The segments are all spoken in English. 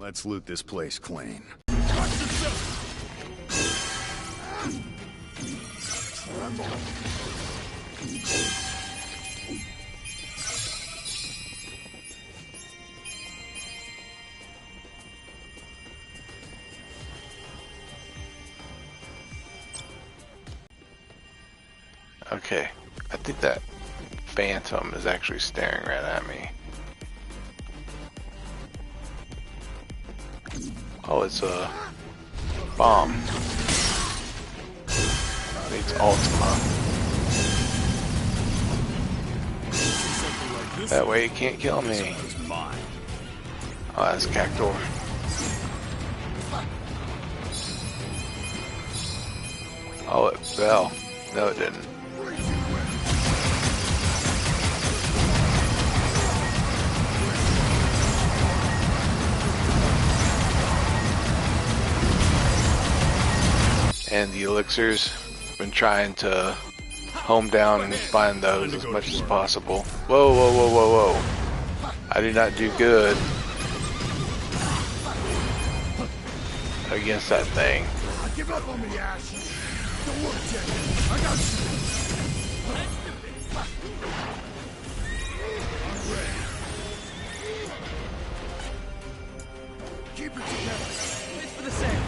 Let's loot this place clean. Okay, I think that phantom is actually staring right at me. Oh, it's a bomb. It's Ultima. That way it can't kill me. Oh, that's Cactor. Oh, it fell. No, it didn't. And the elixirs, been trying to home down and find those as much as possible. Whoa, whoa, whoa, whoa, whoa. I did not do good against that thing. Give up on me, Ash. Don't worry, Jack. I got you. I'm ready. Keep it together. Wait for the same.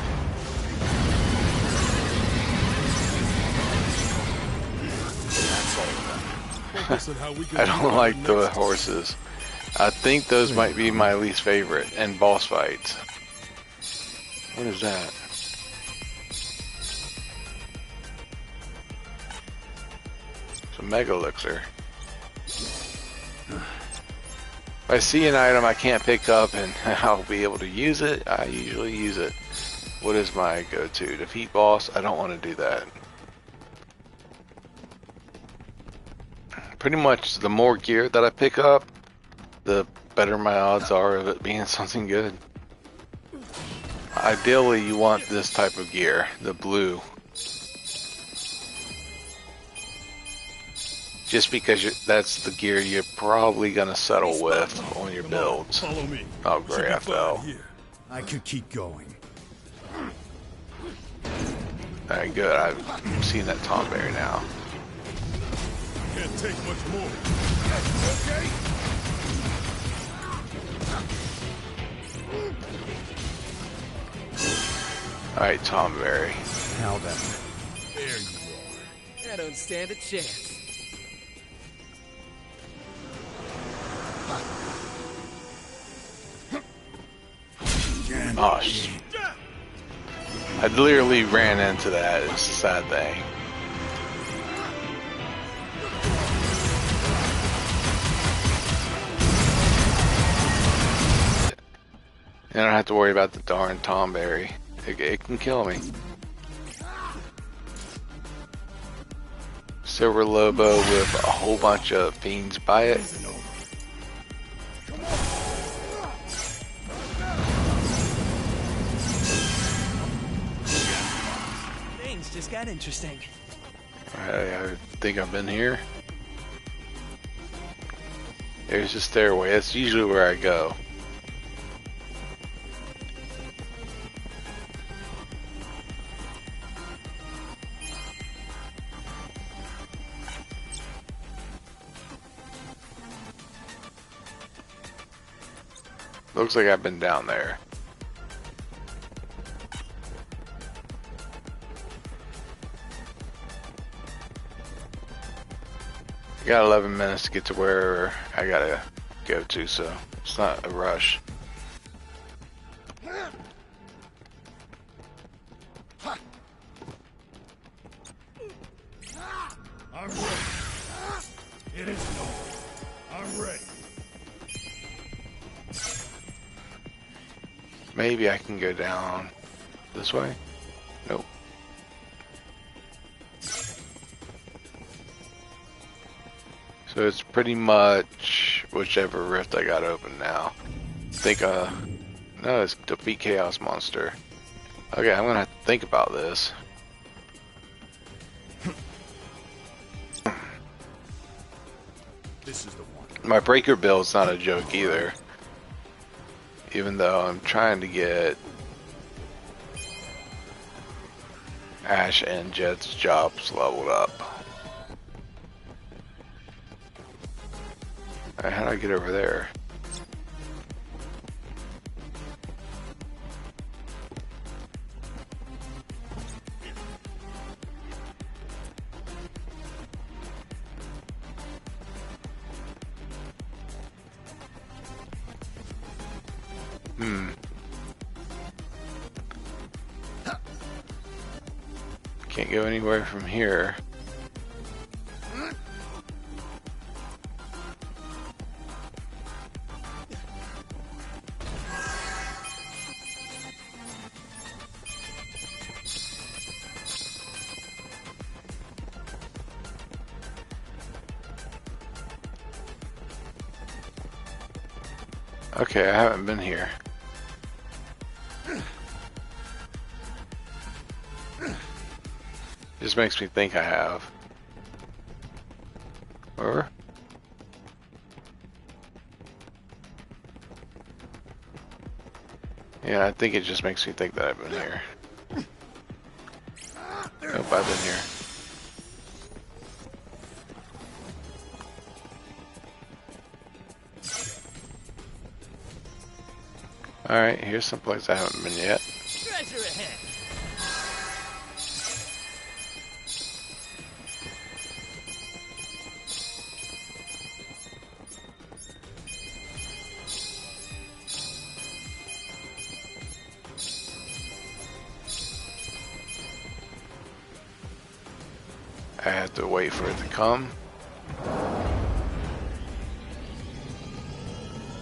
I don't like the horses. I think those might be my least favorite and boss fights. What is that? It's a mega elixir. If I see an item I can't pick up and I'll be able to use it, I usually use it. What is my go-to? Defeat boss? I don't want to do that. Pretty much the more gear that I pick up, the better my odds are of it being something good. Ideally, you want this type of gear, the blue. Just because that's the gear you're probably going to settle with on your builds. Follow me. Oh great, I fell. I could keep going. Alright, good. I've seen that Tomberry now. Can't take much more. Okay. Alright, Tomberry. Now then. There you are. I don't stand a chance. Oh, I literally ran into that. It's a sad thing. I don't have to worry about the darn Tomberry. It can kill me. Silver Lobo with a whole bunch of fiends by it. Things just got interesting. I think I've been here. There's a stairway. That's usually where I go. Looks like I've been down there. I got 11 minutes to get to where I gotta go to, so it's not a rush. I'm ready. It is no. I'm ready. Maybe I can go down this way? Nope. So it's pretty much whichever rift I got open now. I think, no, it's defeat Chaos Monster. Okay, I'm gonna have to think about this. This is the one. My breaker build's not a joke either. Even though I'm trying to get Ash and Jed's jobs leveled up. Alright, how do I get over there? Can't go anywhere from here. Okay, I haven't been here. Just makes me think I have. Or? Yeah, I think it just makes me think that I've been here. Nope, I've been here. Alright, here's some place I haven't been yet. Treasure ahead. I have to wait for it to come.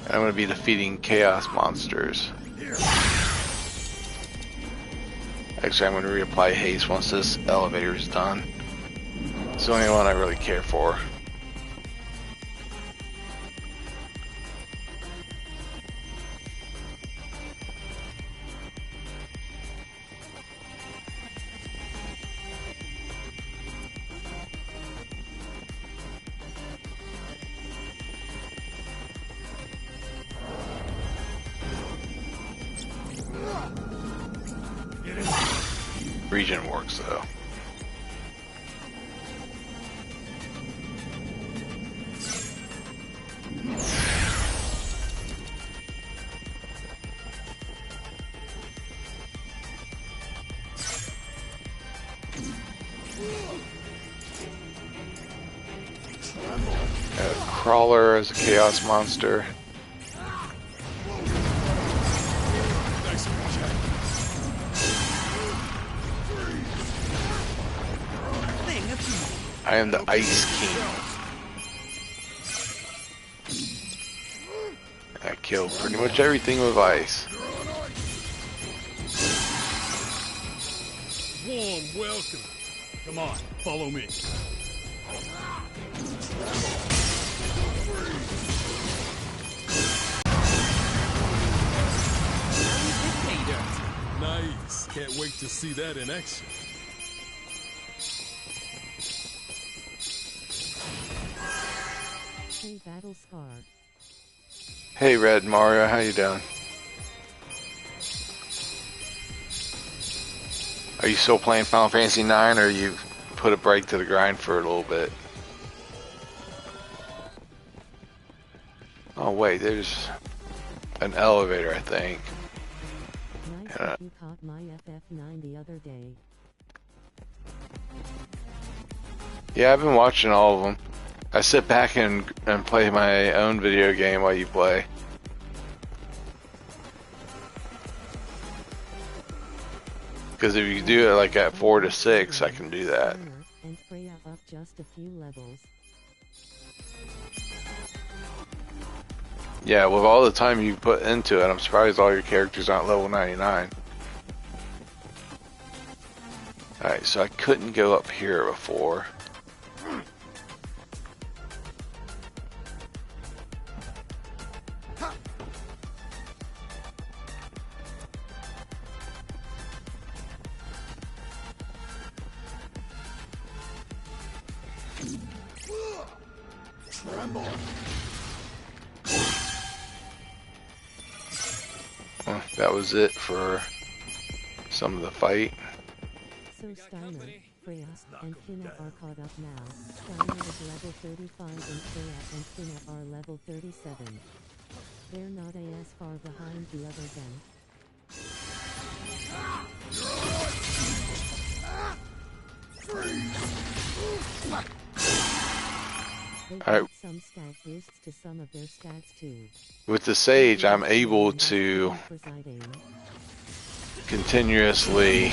And I'm going to be defeating chaos monsters. Actually, I'm going to reapply haste once this elevator is done. It's the only one I really care for. Region works though. Crawler as a chaos monster. I am the Ice King. I killed pretty much everything with ice. Warm welcome. Come on, follow me. Nice. Can't wait to see that in action. Hey, Battle Scar. Hey Red Mario, how you doing? Are you still playing Final Fantasy IX, or you put a break to the grind for a little bit? Oh wait, there's an elevator, I think. Nice that you caught my FF9 the other day. Yeah, I've been watching all of them. I sit back and play my own video game while you play. Because if you do it like at 4 to 6, I can do that. And Freya up just a few levels. Yeah, with all the time you put into it, I'm surprised all your characters aren't level 99. Alright, so I couldn't go up here before. Well, that was it for some of the fight. So Steiner, Freya, and Kina are caught up now. Steiner is level 35 and Freya and Kina are level 37. They're not as far behind the other then. They Alright. got some stat boosts to some of their stats too. With the Sage, I'm able to Presiding. continuously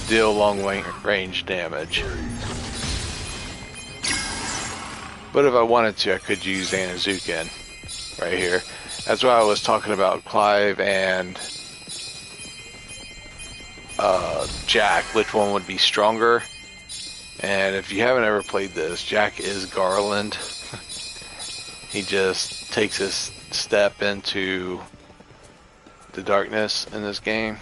deal long range damage. But if I wanted to, I could use Anazuken right here. That's why I was talking about Clive and Jack, which one would be stronger. And if you haven't ever played this, Jack is Garland. He just takes his step into the darkness in this game.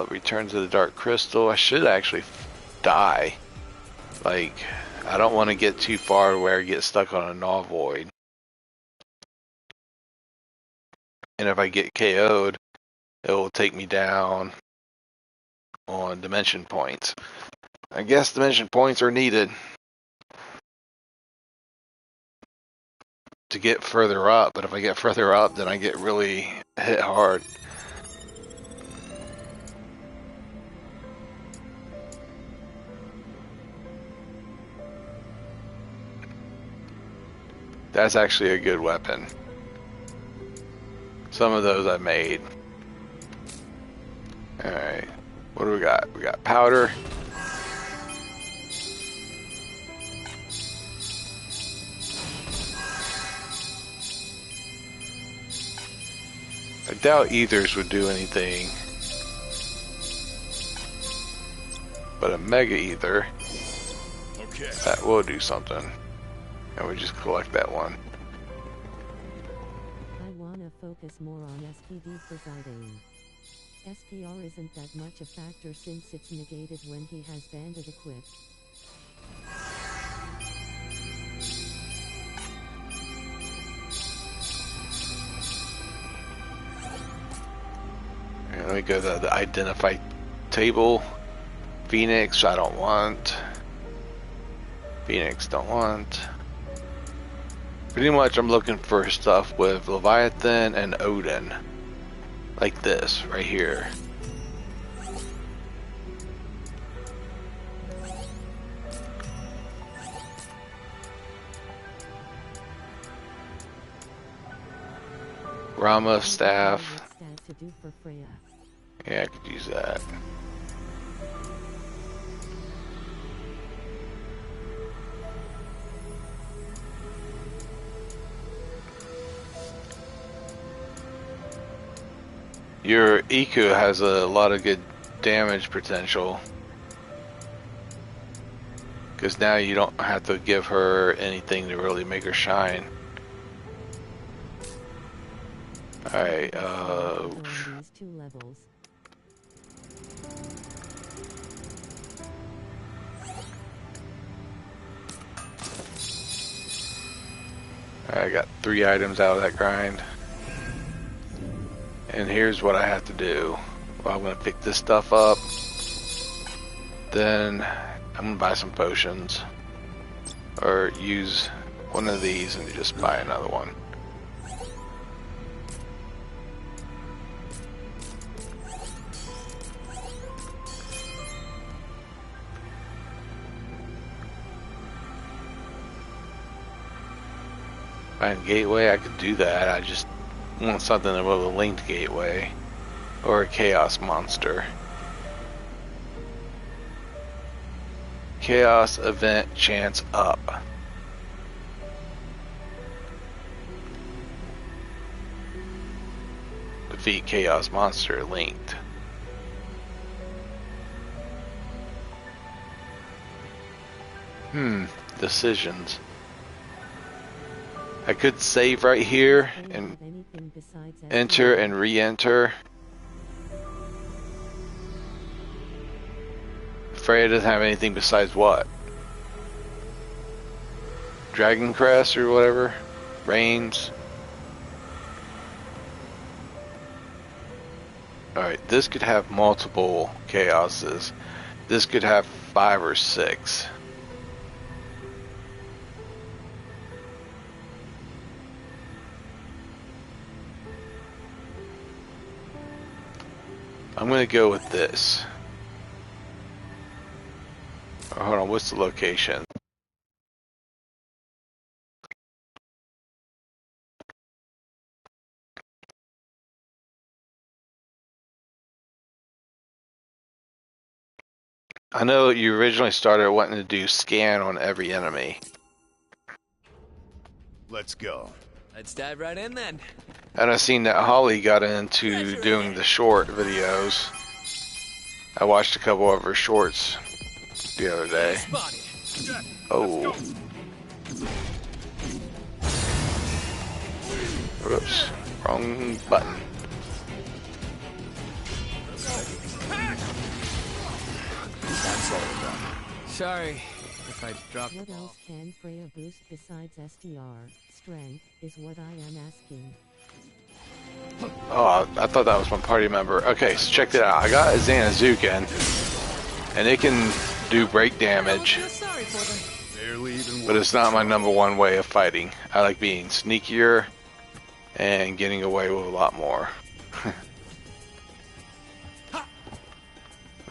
Return to the Dark Crystal. I should actually die. Like, I don't want to get too far where I get stuck on a Null Void. And if I get KO'd, it will take me down on dimension points. I guess dimension points are needed to get further up, but if I get further up, then I get really hit hard. That's actually a good weapon. Some of those I made. Alright, what do we got? We got powder. I doubt ethers would do anything. But a mega ether, Okay. that will do something. And we just collect that one. I wanna focus more on SPD presiding. SPR isn't that much a factor since it's negated when he has Bandit equipped. And let me go to the identify table. Phoenix, I don't want. Phoenix, don't want. Pretty much I'm looking for stuff with Leviathan and Odin. Like this, right here. Rama staff. Stat to do for Freya. Yeah, I could use that. Your Iku has a lot of good damage potential. Because now you don't have to give her anything to really make her shine. Alright, On these two levels. I got 3 items out of that grind. And here's what I have to do. Well, I'm going to pick this stuff up. Then I'm going to buy some potions. Or use one of these and just buy another one. Find gateway, I could do that. I just want something with a linked gateway or a chaos monster. Chaos event chance up. Defeat chaos monster linked. Decisions. I could save right here Freya and have anything besides enter SPR? and re-enter. Freya doesn't have anything besides what? Dragon Crest or whatever? Reigns? Alright, this could have multiple chaoses. This could have 5 or 6. I'm gonna go with this. Oh, hold on, what's the location? I know you originally started wanting to do scan on every enemy. Let's go. Let's dive right in then. And I seen that Holly got into doing the short videos. I watched a couple of her shorts the other day. Spotted. Oh. Whoops. Wrong button. That's all of them. Sorry if I dropped the What ball. else can Freya boost besides STR? Strength is what I am asking. Oh, I thought that was my party member. Okay, so check that out. I got a Xanazukin, and it can do break damage, Sorry for them. Barely even but it's not my #1 way of fighting. I like being sneakier and getting away with a lot more.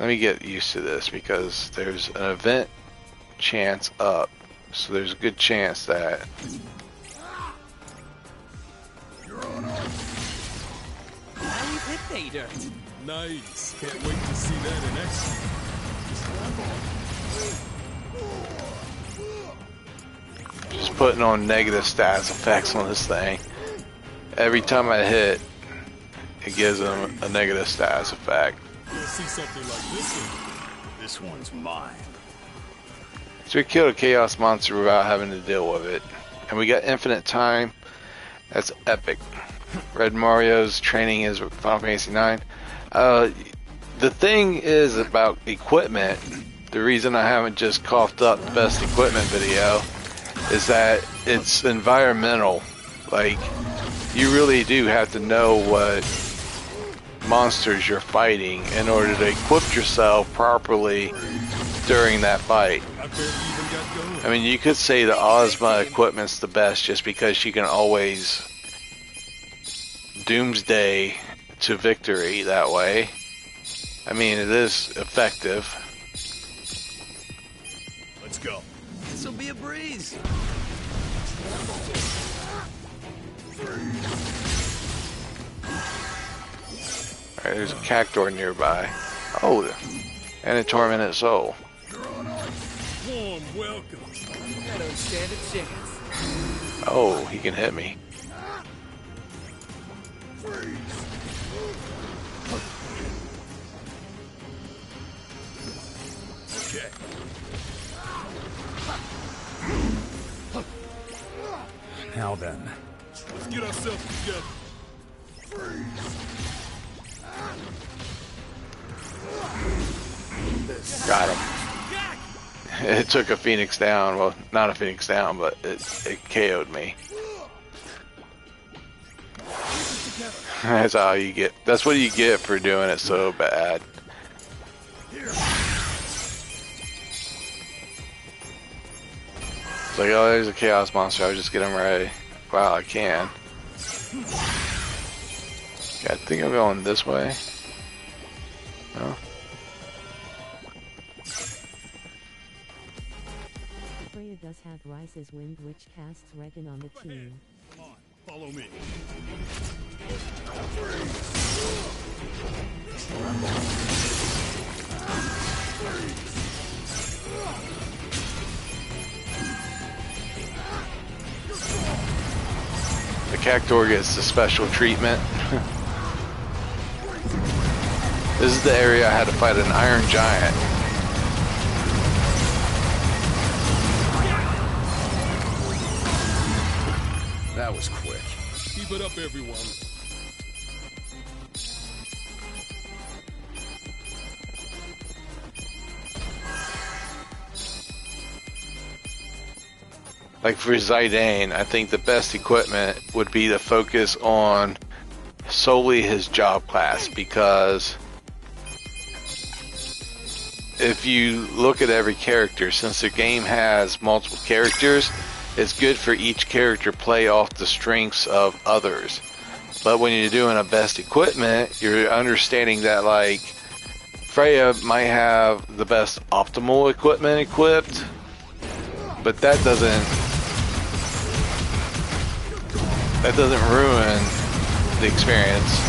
Let me get used to this because there's an event chance up, so there's a good chance that Now we've hit pay dirt. Nice. Can't wait to see that in action. just putting on negative stats effects on this thing. Every time I hit, it gives them a negative stats effect. You'll see something like this one. This one's mine. So we killed a chaos monster without having to deal with it. And we got infinite time. That's epic. Red Mario's training is Final Fantasy IX. The thing is about equipment, the reason I haven't just coughed up the best equipment video is that it's environmental. Like, you really do have to know what monsters you're fighting in order to equip yourself properly during that fight. I barely even got going. I mean, you could say the Ozma equipment's the best just because she can always doomsday to victory that way. I mean, it is effective. Let's go. This'll be a breeze. Alright, there's a Cactuar nearby. Oh, and a Tormented Soul. Warm welcome. I don't stand a chance. Oh, he can hit me. Okay. Now then. Let's get ourselves together. Got him. It took a Phoenix down. Well, not a Phoenix down, but it KO'd me. That's all you get. That's what you get for doing it so bad. It's like, oh, there's a chaos monster. I'll just get him ready. Wow, I can. Yeah, I think I'm going this way. No? Freya does have Rice's Wind, which casts Regan on the team. Come on, follow me. The Cactuar gets the special treatment. This is the area I had to fight an Iron Giant. That was quick. Keep it up, everyone. Like for Zidane, I think the best equipment would be to focus on solely his job class, because if you look at every character, since the game has multiple characters, it's good for each character play off the strengths of others. But when you're doing a best equipment, you're understanding that like Freya might have the best optimal equipment equipped, but that doesn't ruin the experience.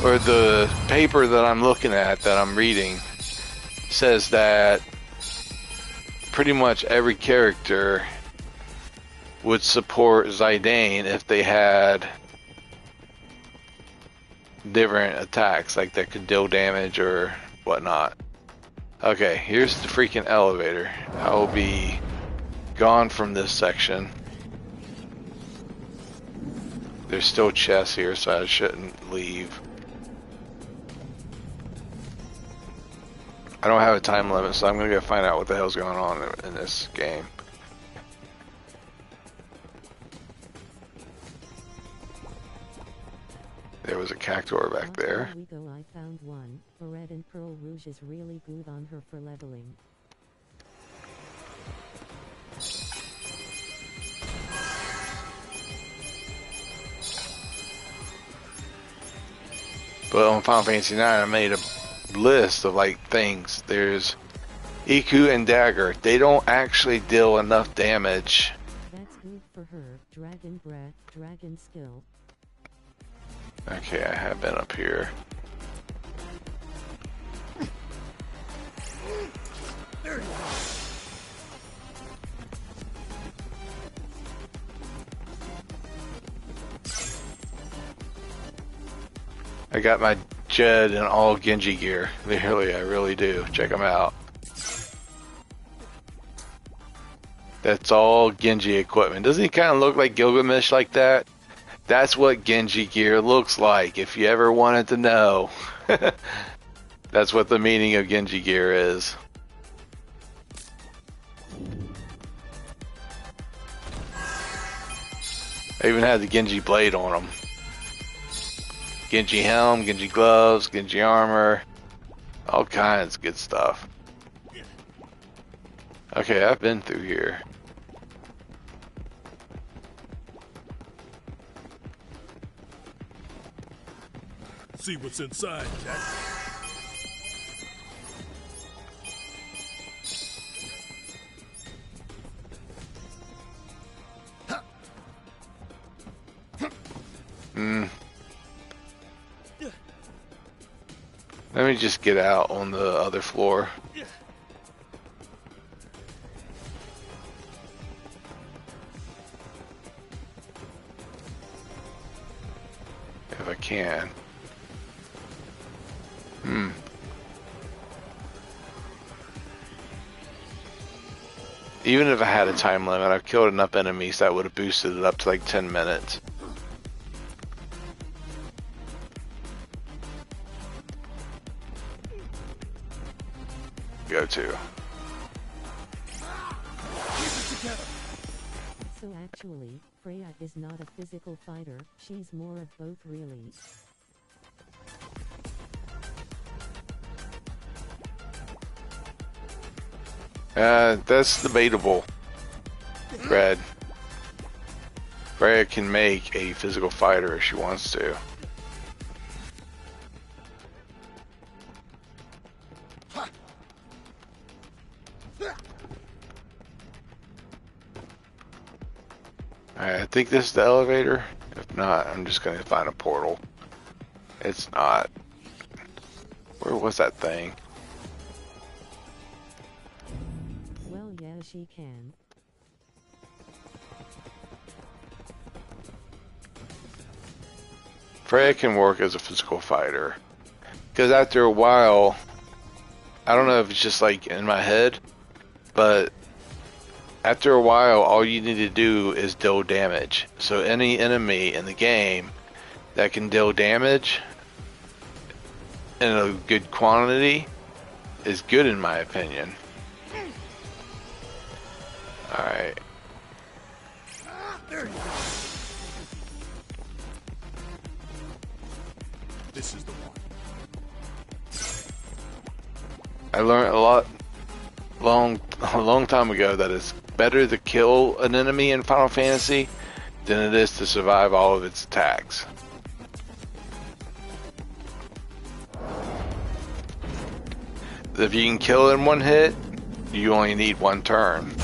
Or the paper that I'm looking at, that I'm reading, says that pretty much every character would support Zidane if they had different attacks, like that could deal damage or whatnot. Okay, here's the freaking elevator. I will be gone from this section. There's still chests here, so I shouldn't leave. I don't have a time limit, so I'm gonna go find out what the hell's going on in this game. There was a cactuar back there. After we go, I found one. Red and Pearl Rouge is really good on her for leveling. But on Final Fantasy 9, I made a list of like things. There's Iku and Dagger. They don't actually deal enough damage. That's good for her. Dragon Breath, Dragon Skill. Okay, I have been up here. There you go. I got my Jed and all Genji gear. Literally, I really do. Check them out. That's all Genji equipment. Doesn't he kind of look like Gilgamesh like that? That's what Genji gear looks like, if you ever wanted to know. That's what the meaning of Genji gear is. I even had the Genji blade on them. Genji helm, Genji gloves, Genji armor. All kinds of good stuff. Okay, I've been through here. See what's inside, Jack. Let me just get out on the other floor. If I can. Even if I had a time limit, I've killed enough enemies that would have boosted it up to like 10 minutes. Go to. So actually, Freya is not a physical fighter, she's more of both really. That's debatable, Brad. Freya can make a physical fighter if she wants to. Alright, I think this is the elevator. If not, I'm just gonna find a portal. It's not. Where was that thing? Well, yeah, she can. Freya can work as a physical fighter. Because after a while, I don't know if it's just like in my head, but after a while, all you need to do is deal damage. So any enemy in the game that can deal damage in a good quantity is good in my opinion. Alright. There you go. This is the one. I learned a long time ago that it's better to kill an enemy in Final Fantasy than it is to survive all of its attacks. If you can kill it in one hit, you only need one turn.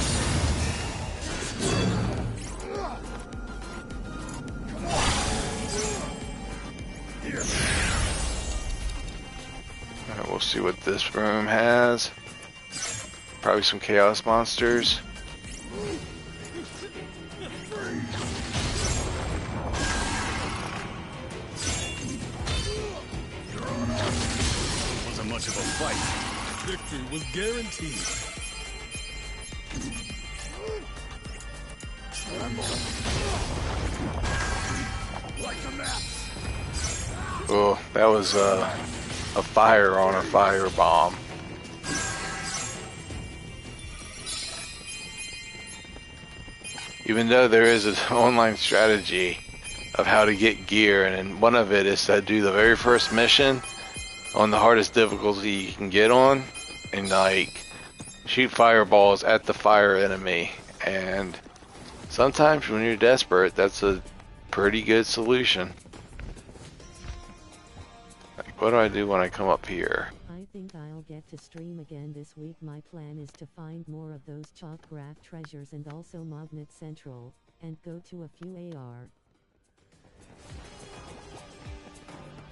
Alright, we'll see what this room has. Probably some chaos monsters. Wasn't much of a fight. Victory was guaranteed. Like a map. Oh, that was a fire on a fire bomb. Even though there is an online strategy of how to get gear, and one of it is to do the very first mission on the hardest difficulty you can get on, and like shoot fireballs at the fire enemy. And sometimes when you're desperate, that's a pretty good solution. Like, what do I do when I come up here? I think I'll get to stream again this week. My plan is to find more of those chalk graph treasures and also Magnet Central, and go to a few AR.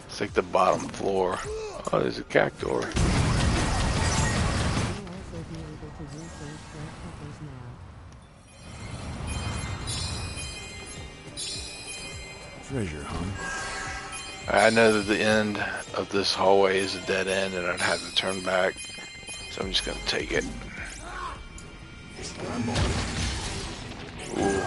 It's like the bottom floor. Oh, there's a cactuar. You'll also be able to use those graph peppers now. Treasure, huh? I know that the end of this hallway is a dead end and I'd have to turn back, so I'm just gonna take it. Ooh.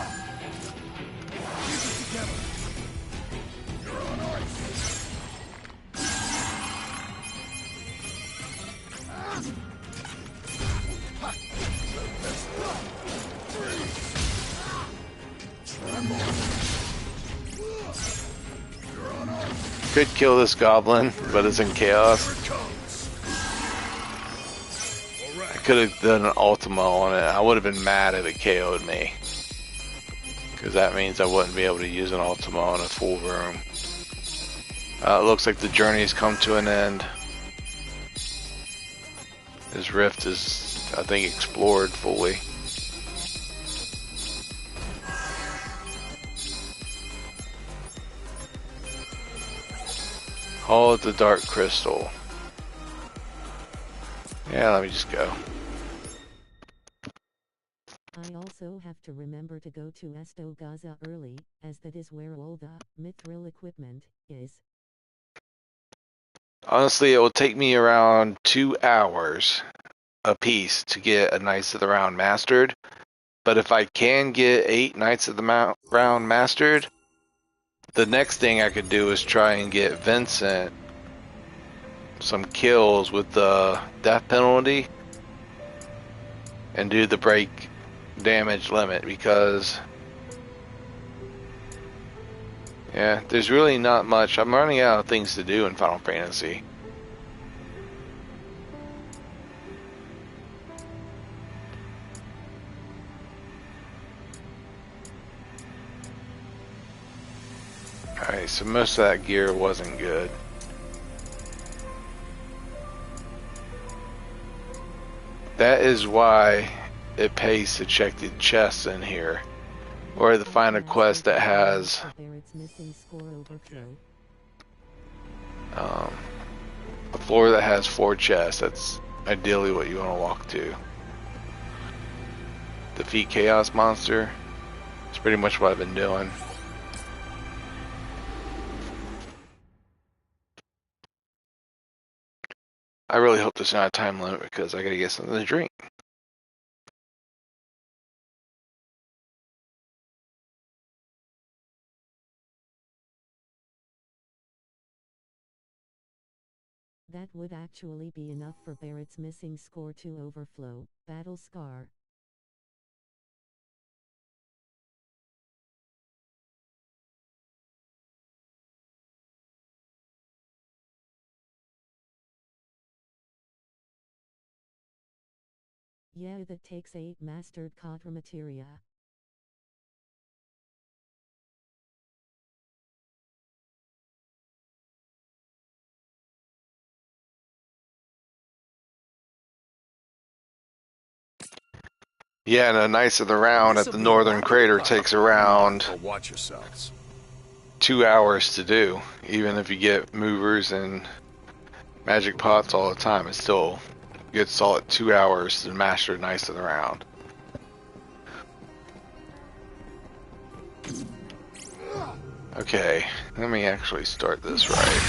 Could kill this goblin, but it's in chaos. I could have done an Ultima on it. I would have been mad if it KO'd me, because that means I wouldn't be able to use an Ultima on a full room. It looks like the journey has come to an end. This rift is, I think, explored fully. Hall of the Dark Crystal. Yeah, let me just go. I also have to remember to go to Esto Gaza early, as that is where all the mithril equipment is. Honestly, it will take me around 2 hours a piece to get a Knights of the Round mastered. But if I can get 8 Knights of the Round mastered, the next thing I could do is try and get Vincent some kills with the death penalty and do the break damage limit, because yeah, there's really not much. I'm running out of things to do in Final Fantasy. Alright, so most of that gear wasn't good. That is why it pays to check the chests in here, or to find a quest that has Barrett's missing score overflow. a floor that has 4 chests. That's ideally what you want to walk to. Defeat Chaos Monster. It's pretty much what I've been doing. I really hope there's not a time limit, because I gotta get something to drink. That would actually be enough for Barrett's missing score to overflow. Battle Scar. Yeah, that takes 8 mastered Kadra materia. Yeah, and a Knights of the Round at This'll the be a Northern walk in the Crater park. takes around But watch yourselves. 2 hours to do. Even if you get movers and magic pots all the time, it still gets solid 2 hours to master Knights of the Round. Okay, let me actually start this right.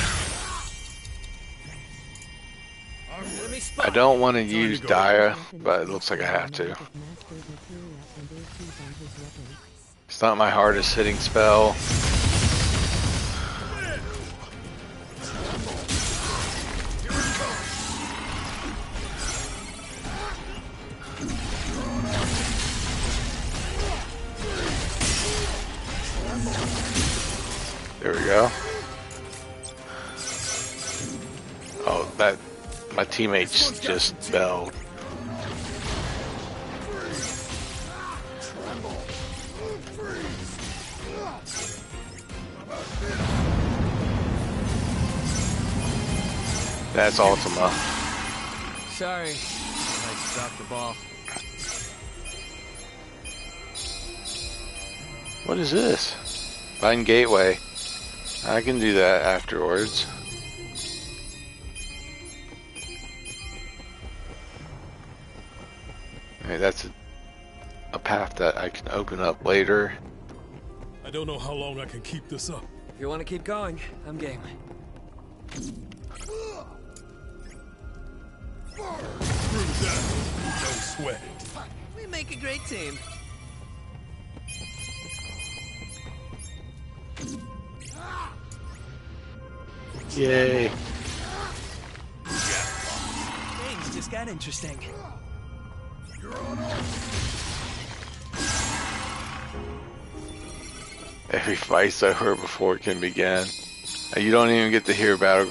Enemy I spotted. don't want to to use go. Dia, Weapon but it is looks like I mastered have to. amount of mastered materia and APs on his weapon. It's not my hardest hitting spell. There we go. Oh, that my teammates just spelled. That's Ultima. Sorry, I dropped the ball. What is this? Find gateway. I can do that afterwards. Okay, that's a path that I can open up later. I don't know how long I can keep this up. If you want to keep going, I'm game. Through that, no sweat. We make a great team. Yay. Things just got interesting. Every fight's over before it can begin. You don't even get to hear battle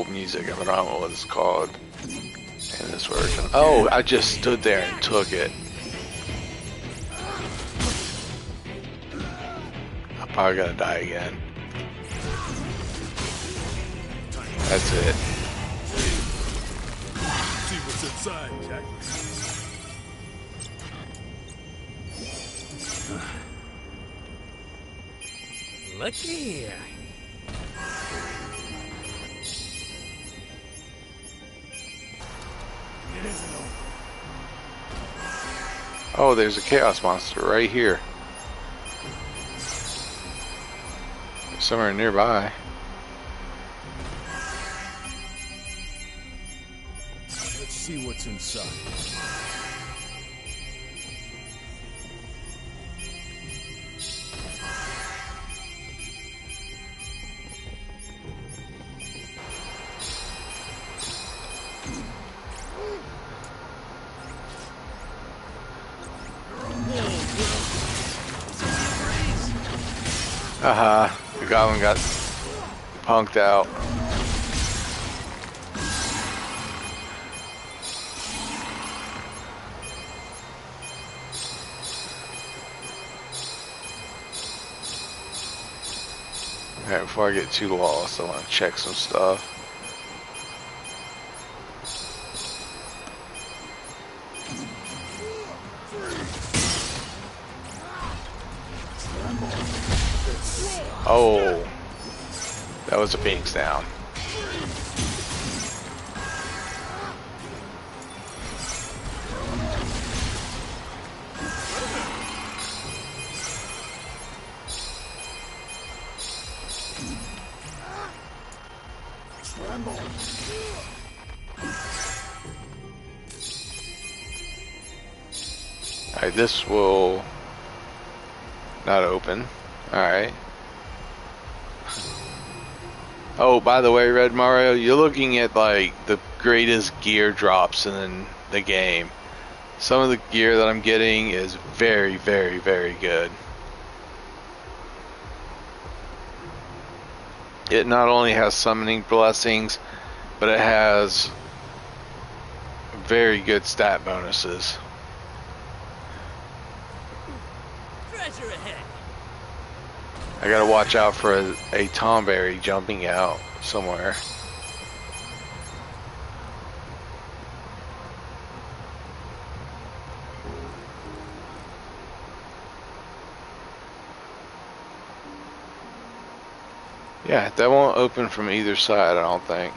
music. I don't know what it's called in this version. Oh, I just stood there and took it. I'm probably gonna die again. That's it. See what's inside, Jack. Look here. It isn't over. Oh, there's a chaos monster right here. Somewhere nearby. Let's see what's inside. The goblin got punked out. Alright, before I get too lost, I want to check some stuff. Oh, that was a Phoenix down. Alright, this will not open. Alright. Oh, by the way, Red Mario, you're looking at like the greatest gear drops in the game. Some of the gear that I'm getting is very, very, very good. It not only has summoning blessings, but it has very good stat bonuses. Treasure ahead. I gotta watch out for a Tomberry jumping out somewhere. Yeah, that won't open from either side, I don't think.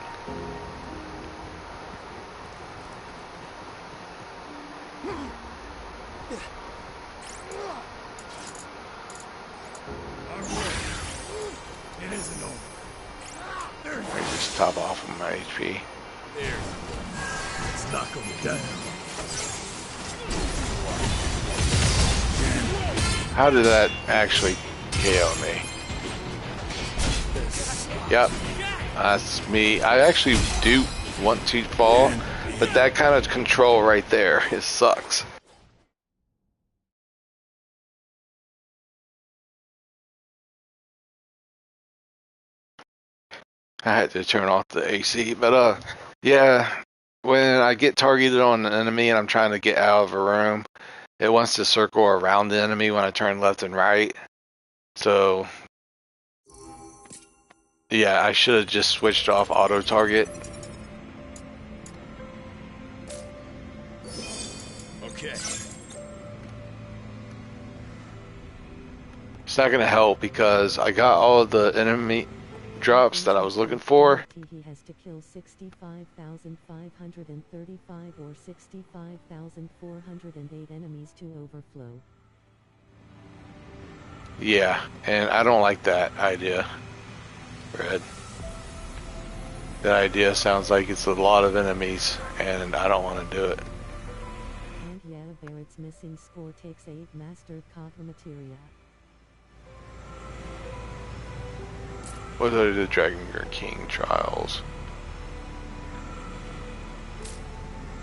It isn't over. I just top off of my HP. Let's knock him down. How did that actually KO me? Yep, that's me. I actually do want to fall, but that kind of control right there, it sucks. I had to turn off the AC, but yeah, when I get targeted on an enemy and I'm trying to get out of a room, it wants to circle around the enemy when I turn left and right. So yeah, I should have just switched off auto target. Okay. It's not gonna help because I got all of the enemy drops that I was looking for. He has to kill 65,535 or 65,408 enemies to overflow. Yeah, and I don't like that idea, Red. That idea sounds like it's a lot of enemies, and I don't want to do it. And yeah, Barrett's missing score takes 8 mastered copper materia. What are the Dragon King trials?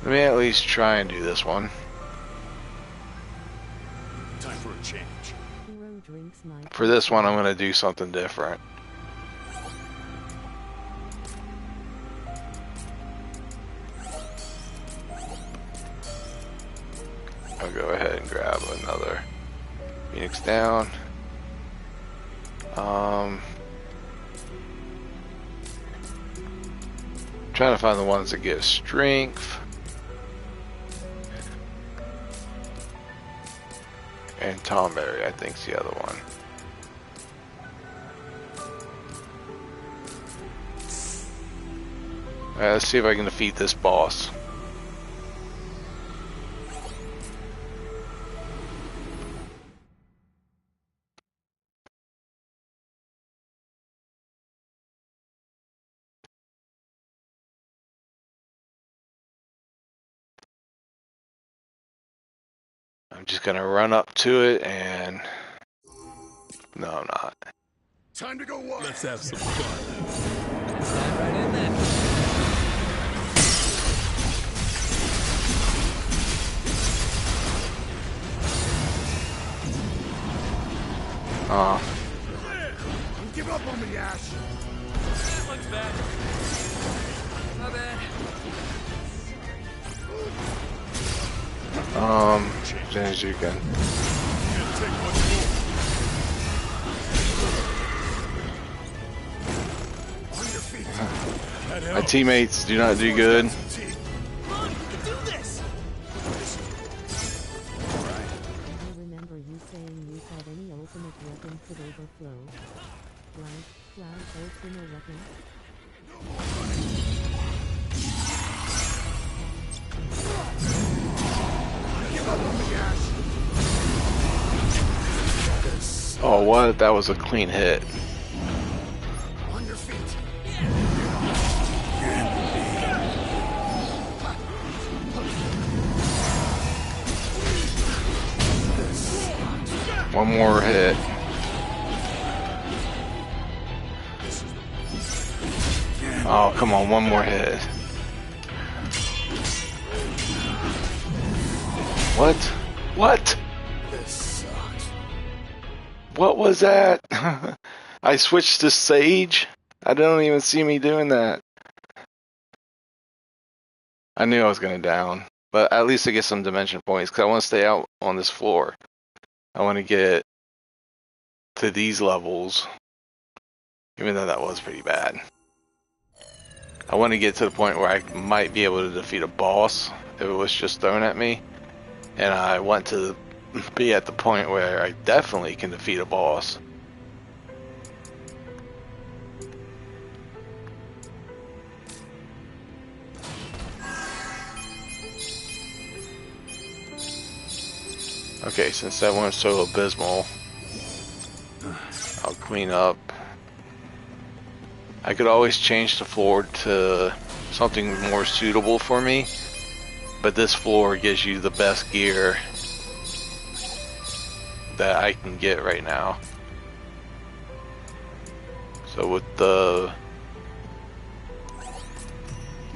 Let me at least try and do this one. Time for a change. Hero drinks my For this one, I'm going to do something different. I'll go ahead and grab another Phoenix down. Trying to find the ones that give strength. And Tomberry, I think, is the other one. Alright, let's see if I can defeat this boss. I'm just gonna run up to it and... No, I'm not. Time to go wild. Let's have some fun. Stand right in there. Oh, Don't give up on me, Ash. That looks bad. My bad. as soon as you can. Can't take much more. On your feet. That My helps. teammates do not do good. Come on, you can do this. I remember you saying you thought any ultimate weapon could overflow. Like, Flash ultimate weapon? Give up on me, Ash. Oh, what? That was a clean hit. On your feet. One more hit. Oh, come on, one more hit. What? What? This sucks. What was that? I switched to Sage? I don't even see me doing that. I knew I was gonna down, but at least I get some dimension points because I want to stay out on this floor. I want to get to these levels, even though that was pretty bad. I want to get to the point where I might be able to defeat a boss if it was just thrown at me, and I want to be at the point where I definitely can defeat a boss. Okay, since that one's so abysmal, I'll clean up. I could always change the floor to something more suitable for me, but this floor gives you the best gear that I can get right now. So with the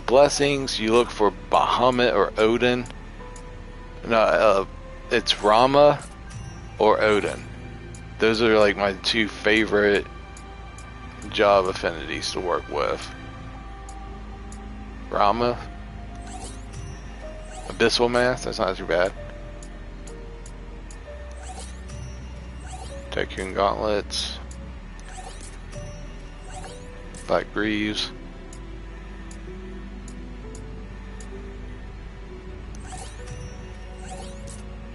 blessings, you look for Bahamut or Odin. No, it's Rama or Odin. Those are like my two favorite job affinities to work with. Rama, Abyssal Mask, that's not too bad. Tycoon Gauntlets, Black Greaves.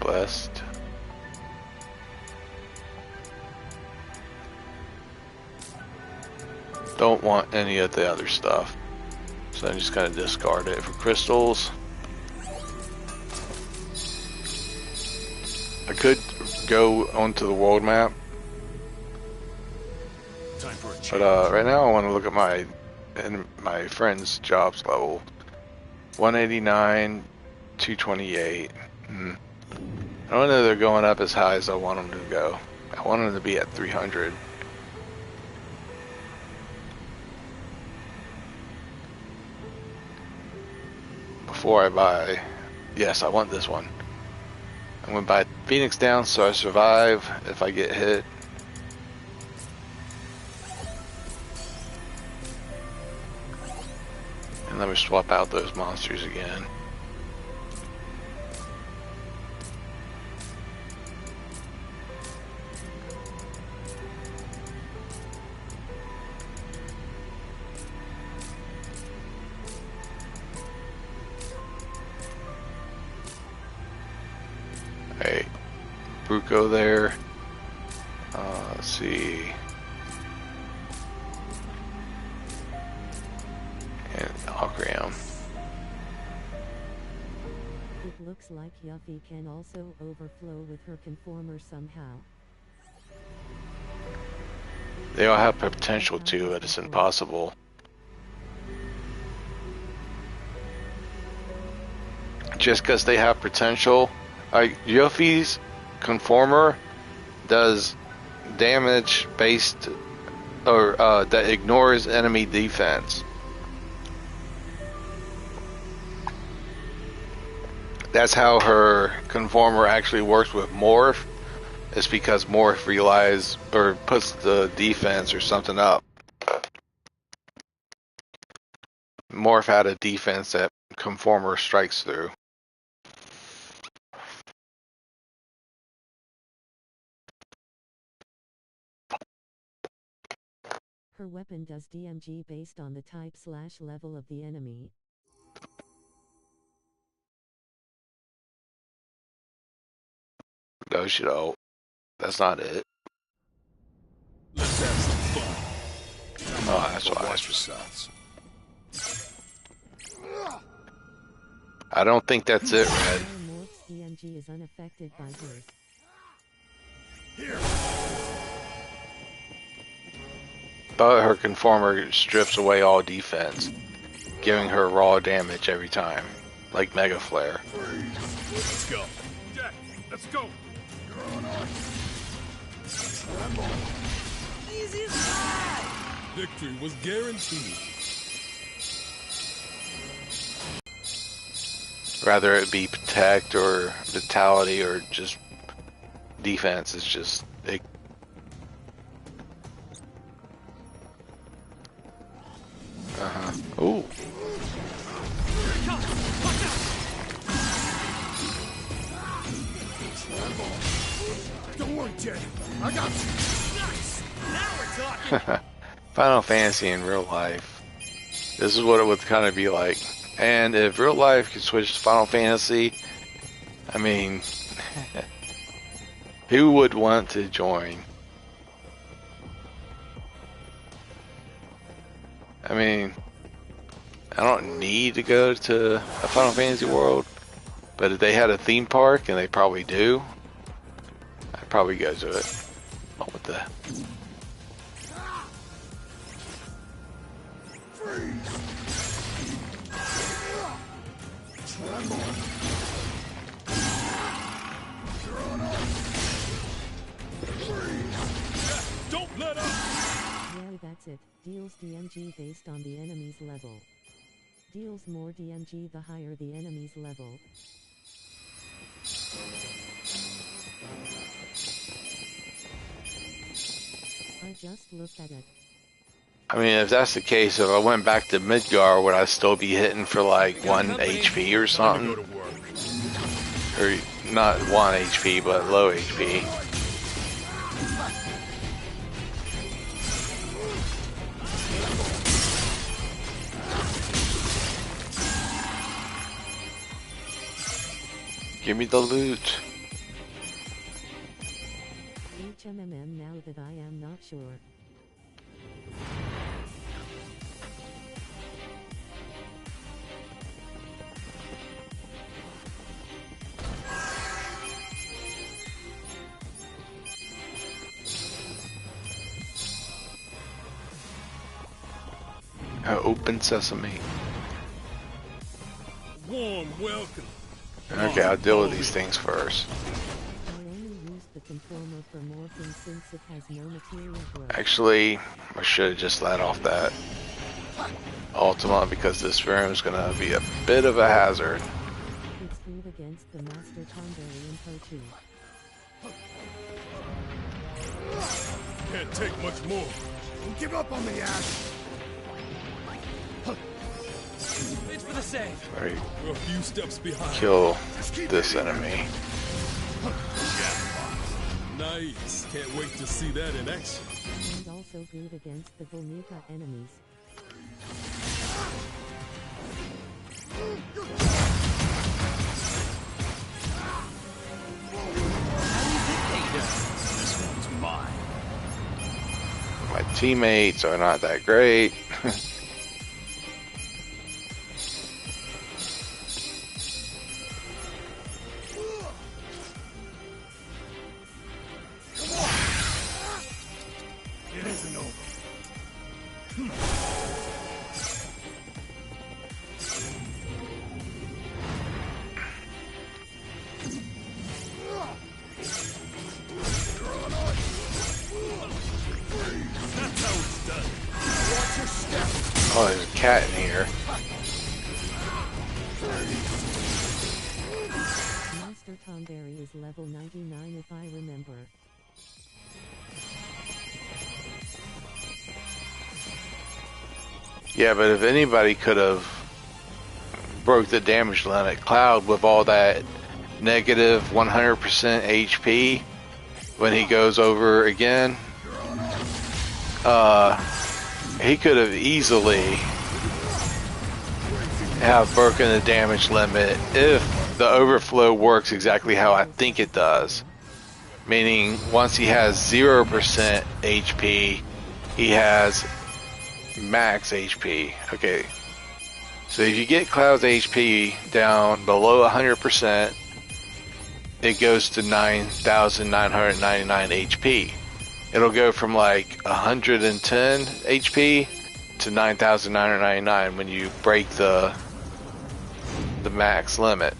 Blessed. Don't want any of the other stuff, so I'm just gonna discard it for crystals. I could go onto the world map, Time for a change. but right now I want to look at my friend's jobs level. 189, 228. I don't know they're going up as high as I want them to go. I want them to be at 300. Before I buy, yes, I want this one. I'm going to buy Phoenix down so I survive if I get hit. And let me swap out those monsters again. Hey, Bruco there. Let's see. And Algram. It looks like Yuffie can also overflow with her conformer somehow. They all have potential to, but it's impossible. Just because they have potential, like Yuffie's conformer does damage based or that ignores enemy defense. That's how her conformer actually works with Morph. It's because Morph relies or puts the defense or something up. Morph had a defense that conformer strikes through. Her weapon does DMG based on the type/level of the enemy. No, she don't. That's not it. Let's have some fun. Oh, that's But why. watch yourselves. I don't think that's it, Red. Morph's DMG is unaffected by hers. But her conformer strips away all defense, giving her raw damage every time, like Mega Flare. Let's go. Jack, let's go. Victory was guaranteed. Rather it be protect or vitality or just defense, it's just it. Ooh. going, Jay. I got you. Nice! Now we're talking! Final Fantasy in real life. This is what it would kind of be like. And if real life could switch to Final Fantasy, I mean, who would want to join? I mean, I don't need to go to a Final Fantasy world, but if they had a theme park, and they probably do, I'd probably go to it. Oh, what the? Don't let up! Yeah, that's it. Deals DMG based on the enemy's level. Deals more DMG the higher the enemy's level. I just looked at it. I mean, if that's the case, if I went back to Midgar, would I still be hitting for like 1 HP or Go something? to work. Or not 1 HP, but low HP. Give me the loot. HMMM now that I am not sure. Open sesame. Warm welcome. Okay, I'll deal with these things first. I only used the conformer for morphing since it has no material growth. Actually, I should have just let off that Ultima because this room is going to be a bit of a hazard. It's good against the Master Tonberry in Pro 2. Can't take much more. Don't give up on me, Ash. It's for the save! Right, We're a few steps behind. kill this enemy. Nice. Can't wait to see that in action. And also good against the Volnica enemies. This one's mine. My teammates are not that great. It isn't over. That's how it's done. Watch your step. Oh, there's a cat in here. Master Tonberry is level 99 if I remember. Yeah, but if anybody could have broke the damage limit, Cloud with all that negative 100% HP when he goes over again, he could have easily have broken the damage limit if the overflow works exactly how I think it does. Meaning, once he has 0% HP, he has max HP. Okay. So if you get Cloud's HP down below 100%, it goes to 9,999 HP. It'll go from like 110 HP to 9,999 when you break the max limit.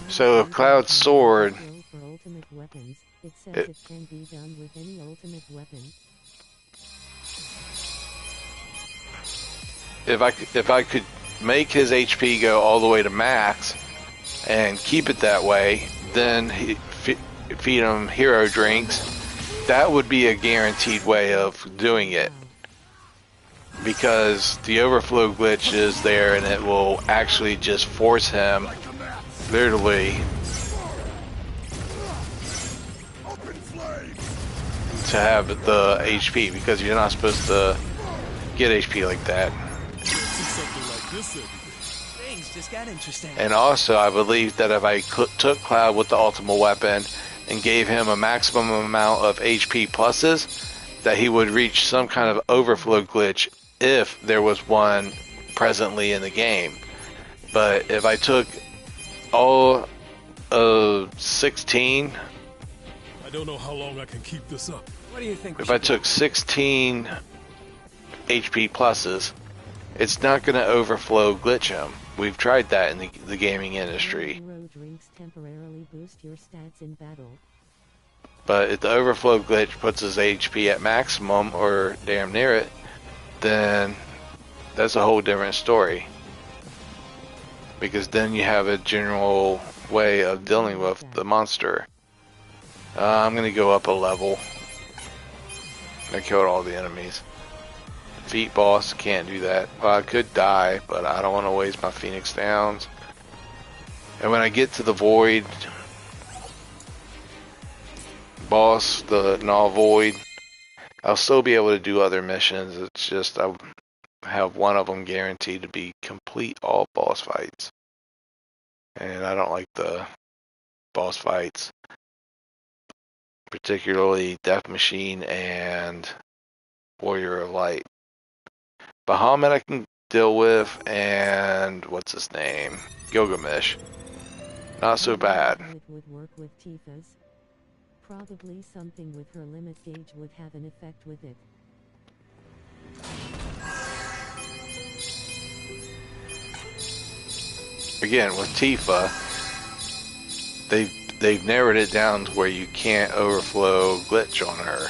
So if Cloud's sword, For ultimate weapons, it says It- it can be done with any ultimate weapon. if I could make his HP go all the way to max and keep it that way, then feed him hero drinks, that would be a guaranteed way of doing it, because the overflow glitch is there and it will actually just force him literally to have the HP, because you're not supposed to get HP like that. Things just got interesting. And also, I believe that if I took Cloud with the ultimate weapon and gave him a maximum amount of HP pluses, that he would reach some kind of overflow glitch if there was one presently in the game. But if I took all of 16, I don't know how long I can keep this up. What do you think? if I took 16 HP pluses, it's not going to overflow glitch him. We've tried that in the gaming industry. Hero drinks temporarily boost your stats in battle. But if the overflow glitch puts his HP at maximum or damn near it, then that's a whole different story. Because then you have a general way of dealing with the monster. I'm going to go up a level. I killed all the enemies. Defeat boss, can't do that. Well, I could die, but I don't want to waste my Phoenix Downs. And when I get to the Void boss, the Null Void, I'll still be able to do other missions. It's just I have one of them guaranteed to be complete all boss fights. And I don't like the boss fights, particularly Death Machine and Warrior of Light. Bahamut I can deal with, and what's his name? Gilgamesh. Not so bad. It would work with Tifa's. Probably something with her limit gauge would have an effect with it. Again, with Tifa, they've narrowed it down to where you can't overflow glitch on her.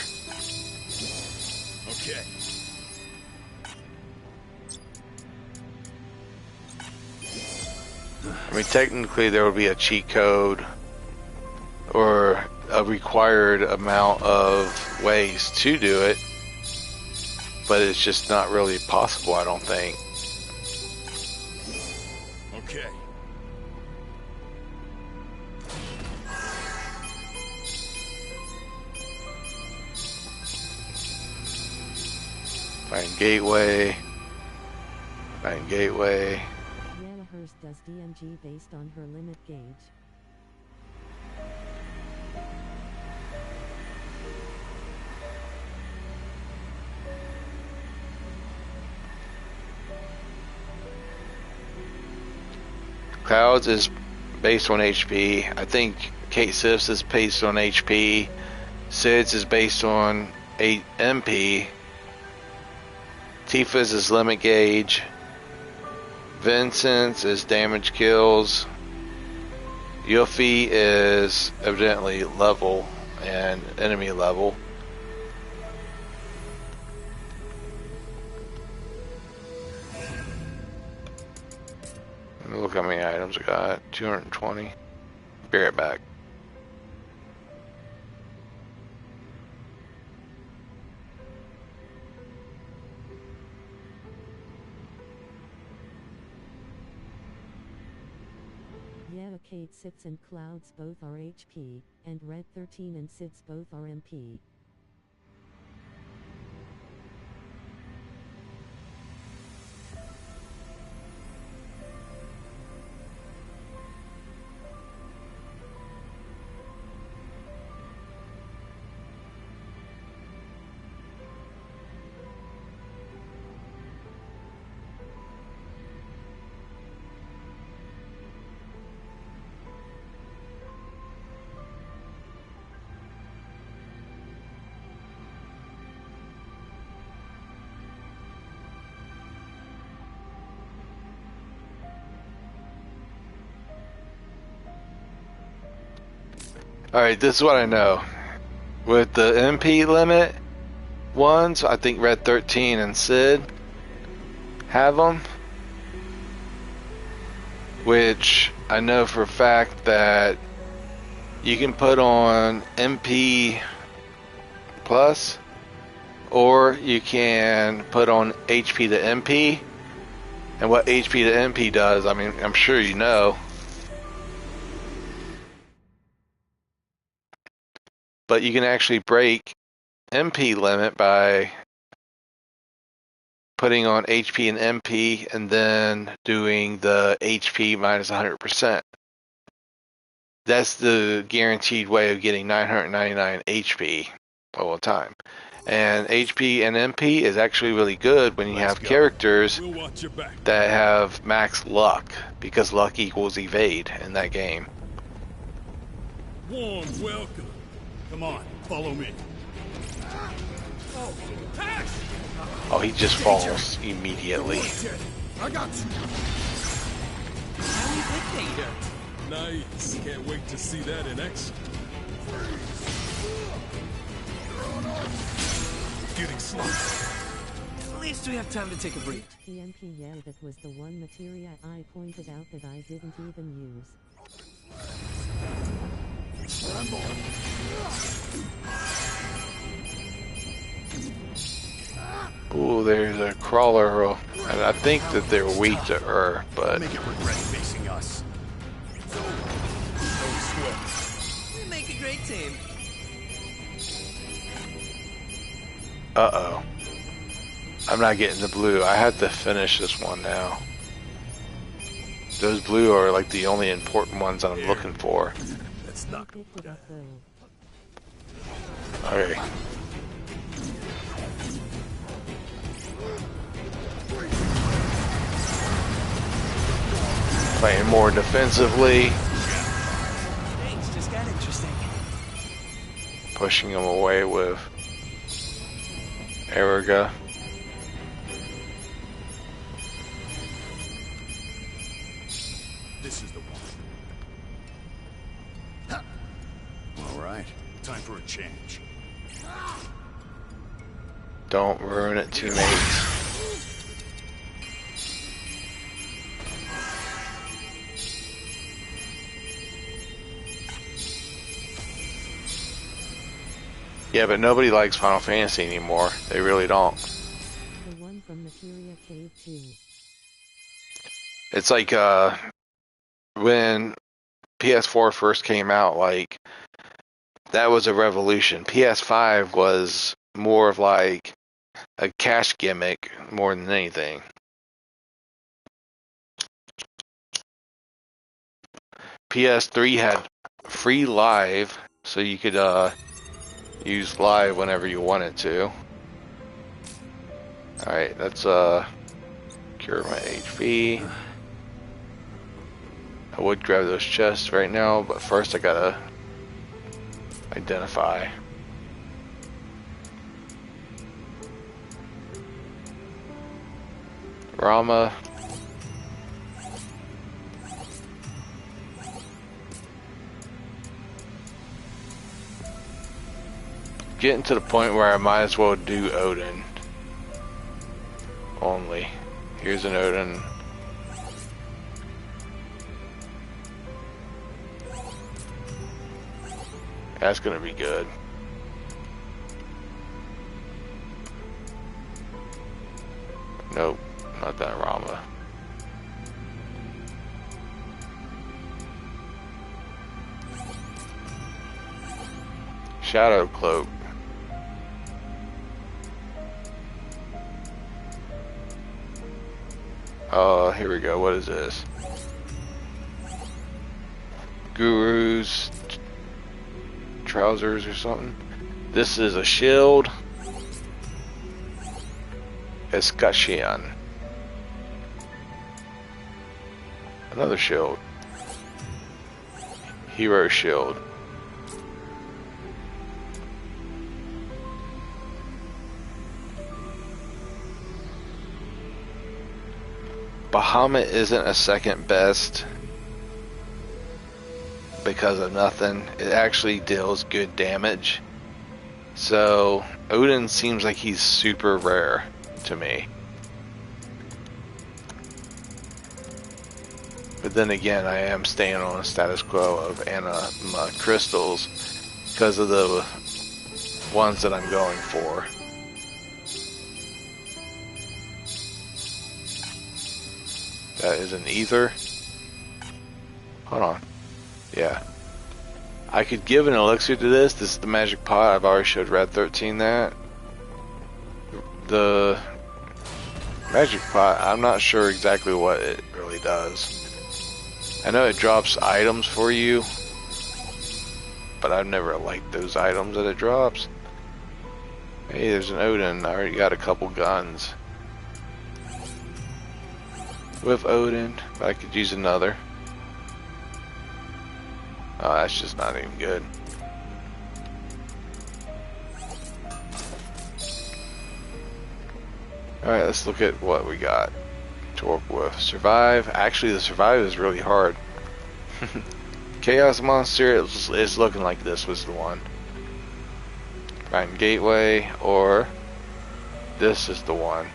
Okay. I mean, technically there would be a cheat code or a required amount of ways to do it, but it's just not really possible, I don't think. Okay. Find Gateway. Find Gateway. Yana Hurst does DMG based on her limit gauge. Clouds is based on HP. I think Kate Sif's is based on HP. Sid's is based on MP. Tifa's is limit gauge. Vincent's is damage kills. Yuffie is evidently level and enemy level. Let me look how many items I got. 220. Be right back. Yeah, Kate Sits and Clouds both are HP, and Red 13 and Sits both are MP. Alright, this is what I know. With the MP limit ones, I think Red 13 and Sid have them. Which I know for a fact that you can put on MP plus, or you can put on HP to MP. And what HP to MP does, I mean, I'm sure you know. But you can actually break MP limit by putting on HP and MP and then doing the HP minus 100%. That's the guaranteed way of getting 999 HP all the time. And HP and MP is actually really good when you have characters We'll watch your back. that have max luck, because luck equals evade in that game. Warm welcome. Come on, follow me. Oh, he just falls immediately. I got you. Nice. Can't wait to see that in action. Getting slow. At least we have time to take a break. PMP, yeah, that was the one materia I pointed out that I didn't even use. Ooh, there's a crawler, and I think that they're weak to Earth, but Make it regret facing us. No sweat. We make a great team. uh-oh. I'm not getting the blue. I have to finish this one now. Those blue are like the only important ones that I'm looking for. Let's I not go picked it up though. Okay. Playing more defensively, Things just got interesting. pushing them away with Eriga. This is the one. All right, time for a change. Don't ruin it, teammates. Yeah, but nobody likes Final Fantasy anymore. They really don't. The one from Materia Cave 2. It's like when PS4 first came out, like that was a revolution. PS5 was more of like a cash gimmick more than anything. PS3 had free live, so you could use live whenever you wanted to. Alright, let's cure my HP. I would grab those chests right now, but first I gotta identify. Rama. Getting to the point where I might as well do Odin only. Here's an Odin. That's gonna be good. Nope, not that Rama. Shadow Cloak. Oh, here we go. What is this? Guru's trousers or something. This is a shield. Escutcheon. Another shield. Hero shield. Bahamut isn't a second best because of nothing. It actually deals good damage. So Odin seems like he's super rare to me. But then again, I am staying on a status quo of anima crystals because of the ones that I'm going for. That is an ether. Hold on. Yeah. I could give an elixir to this. This is the magic pot. I've already showed Red 13 that. The magic pot, I'm not sure exactly what it really does. I know it drops items for you, but I've never liked those items that it drops. Hey, there's an Odin. I already got a couple guns with Odin, but I could use another. Oh, that's just not even good. Alright, let's look at what we got to work with. Survive. Actually, the survive is really hard. Chaos Monster is looking like this was the one. Find Gateway, or this is the one.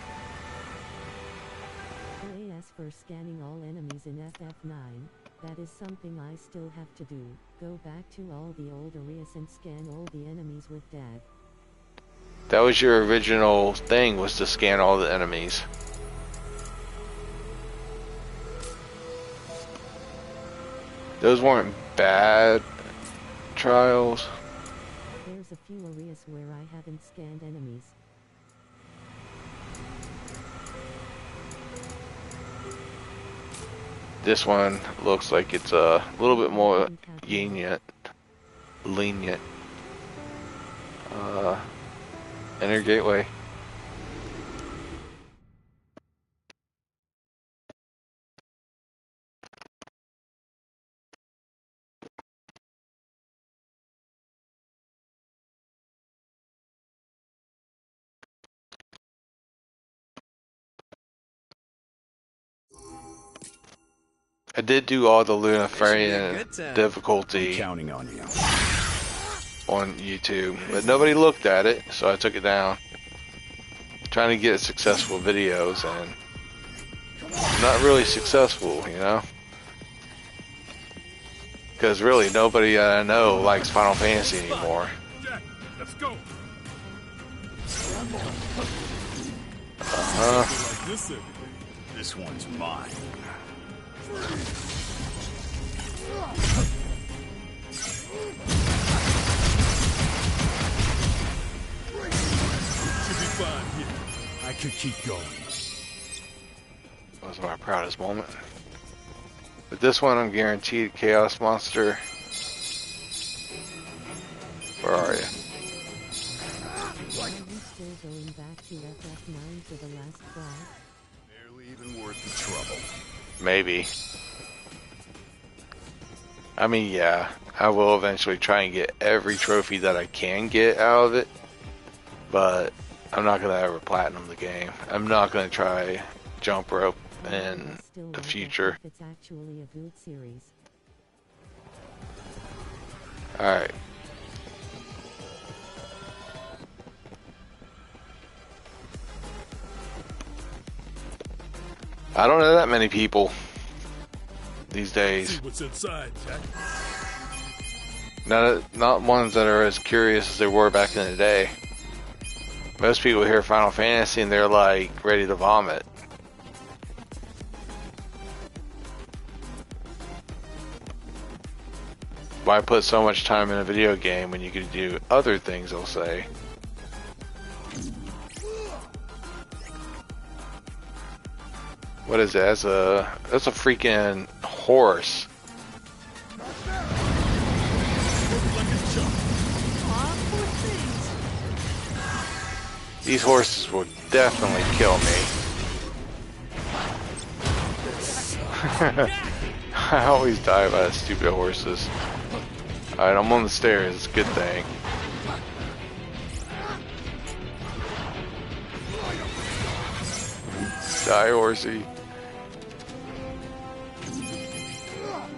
AS for scanning all enemies in FF9. That is something I still have to do. Go back to all the old areas and scan all the enemies with DAG. That was your original thing, was to scan all the enemies. Those weren't bad trials. There's a few areas where I haven't scanned enemies. This one looks like it's a little bit more lenient. Enter Gateway. I did do all the Lunafarian difficulty Counting on you. on YouTube, but nobody looked at it, so I took it down. Trying to get successful videos, and not really successful, you know? Because really, nobody I know likes Final Fantasy anymore. Jack, let's go. Like this every day. This one's mine. Should be fine here. I could keep going. That was my proudest moment. But this one, I'm guaranteed Chaos Monster. Where are you? Are you still going back to FF9 for the last class? Barely even worth the trouble. Maybe. I mean, yeah, I will eventually try and get every trophy that I can get out of it, but I'm not going to ever platinum the game. I'm not going to try jump rope in the future. It's actually a good series. Alright. I don't know that many people these days. See what's inside, Jack. Not ones that are as curious as they were back in the day. Most people hear Final Fantasy and they're like ready to vomit. Why put so much time in a video game when you could do other things, they'll say. What is that? That's a freaking horse. These horses will definitely kill me. I always die by stupid horses. Alright, I'm on the stairs, it's a good thing. Die, horsey.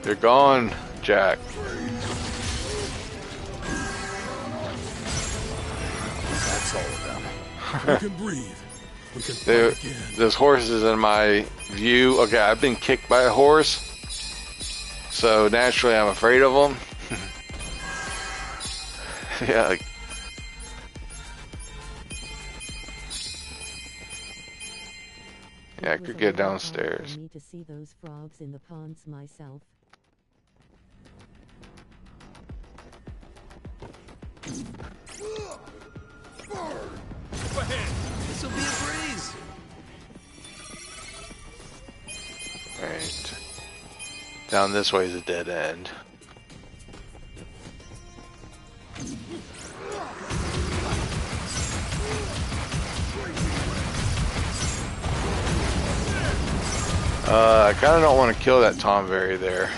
They're gone, Jack. That's all of them. We can breathe. We can fight again. There's horses in my view. Okay, I've been kicked by a horse, so naturally I'm afraid of them. Yeah, like, Yeah, I It was could a get little hard downstairs. for me to see those frogs in the ponds myself. Up ahead. This'll be a breeze. Right. Down this way is a dead end. I kinda don't want to kill that Tomberry there.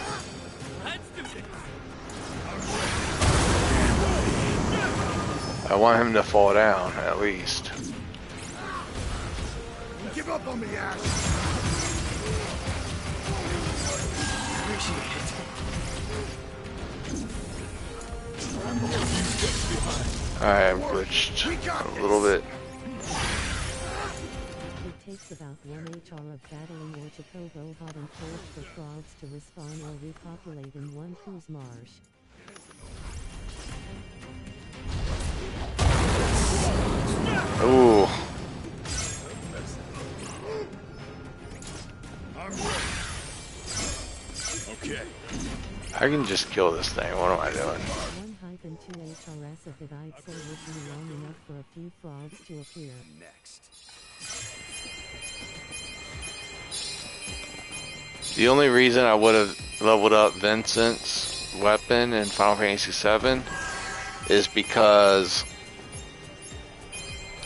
I want him to fall down, at least. Give up on me, Ash. Appreciate it. Alright, I'm glitched a little bit. It takes about 1 HR of battling or Chocobo hot and cold for frogs to respawn or repopulate in one whose marsh. Ooh. I'm ready. Okay. I can just kill this thing. What am I doing? 1-2 HRS of it I'd say would be long enough for a few frogs to appear. Next. The only reason I would have leveled up Vincent's weapon in Final Fantasy VII is because